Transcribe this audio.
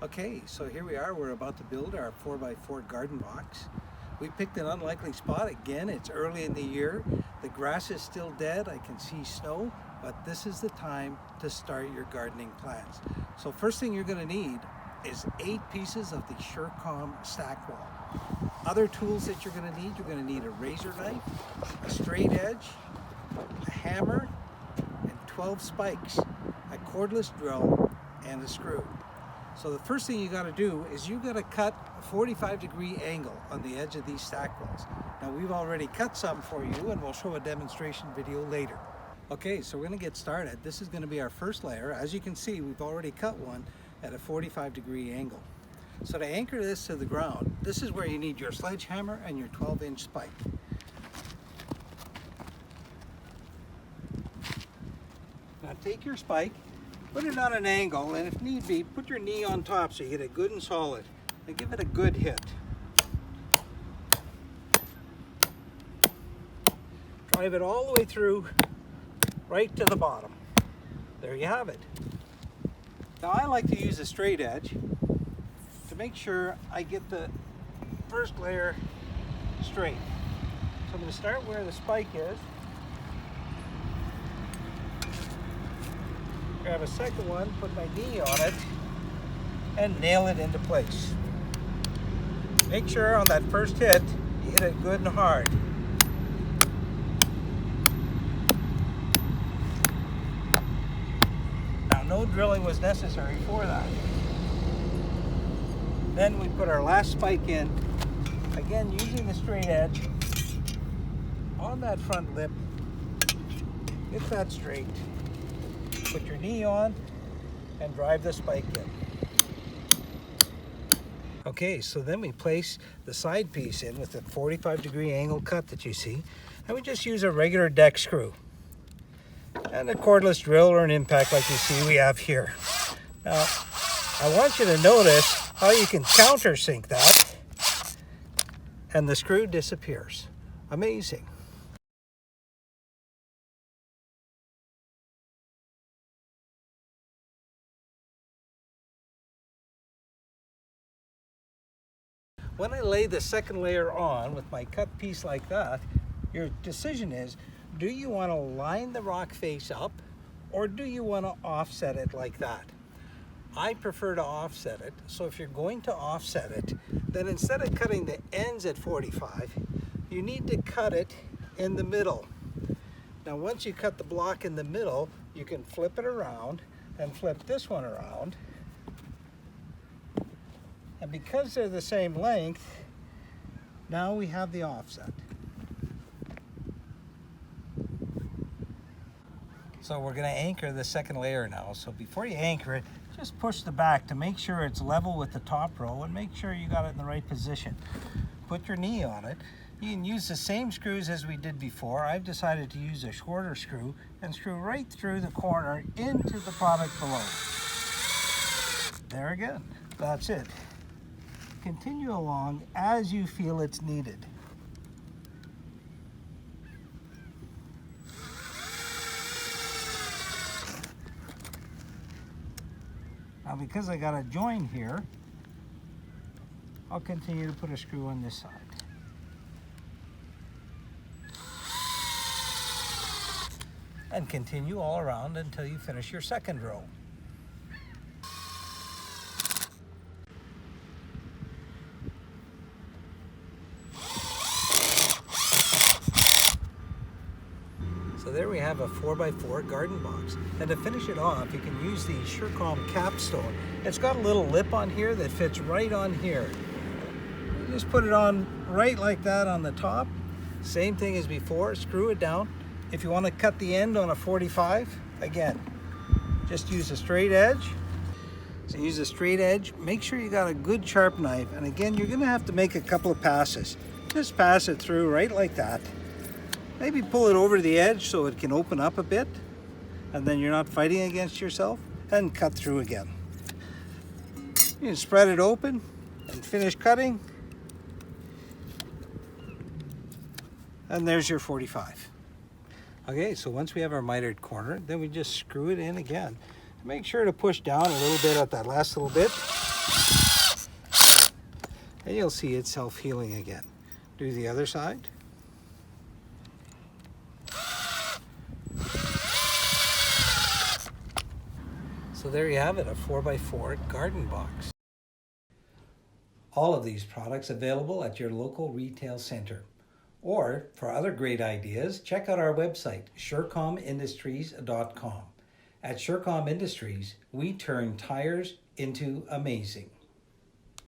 Okay, so here we are. We're about to build our 4x4 garden box. We picked an unlikely spot. Again, it's early in the year. The grass is still dead. I can see snow, but this is the time to start your gardening plans. So first thing you're going to need is 8 pieces of the SureCom StackWall. Other tools that you're going to need a razor knife, a straight edge, a hammer, and 12 spikes, a cordless drill, and a screw. So the first thing you got to do is you got to cut a 45-degree angle on the edge of these stack walls. Now we've already cut some for you and we'll show a demonstration video later. Okay, so we're going to get started. This is going to be our first layer. As you can see, we've already cut one at a 45-degree angle. So to anchor this to the ground, this is where you need your sledgehammer and your 12-inch spike. Now take your spike, put it on an angle, and if need be, put your knee on top so you get it good and solid. And give it a good hit. Drive it all the way through, right to the bottom. There you have it. Now I like to use a straight edge to make sure I get the first layer straight. So I'm going to start where the spike is. Grab a second one, put my knee on it, and nail it into place. Make sure on that first hit, you hit it good and hard. Now, no drilling was necessary for that. Then we put our last spike in, again using the straight edge, on that front lip. Get that straight. Put your knee on and drive the spike in. Okay, so then we place the side piece in with the 45-degree angle cut that you see, and we just use a regular deck screw and a cordless drill or an impact like you see we have here. Now, I want you to notice how you can countersink that and the screw disappears. Amazing. When I lay the second layer on with my cut piece like that, your decision is, do you want to line the rock face up or do you want to offset it like that? I prefer to offset it, so if you're going to offset it, then instead of cutting the ends at 45, you need to cut it in the middle. Now once you cut the block in the middle, you can flip it around and flip this one around. And because they're the same length, now we have the offset. So we're going to anchor the second layer now. So before you anchor it, just push the back to make sure it's level with the top row and make sure you got it in the right position. Put your knee on it. You can use the same screws as we did before. I've decided to use a shorter screw and screw right through the corner into the product below. There again, that's it. Continue along as you feel it's needed. Now because I got a join here, I'll continue to put a screw on this side. And continue all around until you finish your second row. So there we have a 4x4 garden box. And to finish it off, you can use the SureCom Capstone. It's got a little lip on here that fits right on here. You just put it on right like that on the top. Same thing as before, screw it down. If you want to cut the end on a 45, again, just use a straight edge. So use a straight edge, make sure you got a good sharp knife. And again, you're gonna have to make a couple of passes. Just pass it through right like that. Maybe pull it over the edge so it can open up a bit, and then you're not fighting against yourself, and cut through again. You can spread it open and finish cutting, and there's your 45. Okay, so once we have our mitered corner, then we just screw it in again. Make sure to push down a little bit at that last little bit, and you'll see it self-healing again. Do the other side. So there you have it, a 4x4 garden box. All of these products available at your local retail center. Or for other great ideas, check out our website, surecomindustries.com. At Surecom Industries, we turn tires into amazing.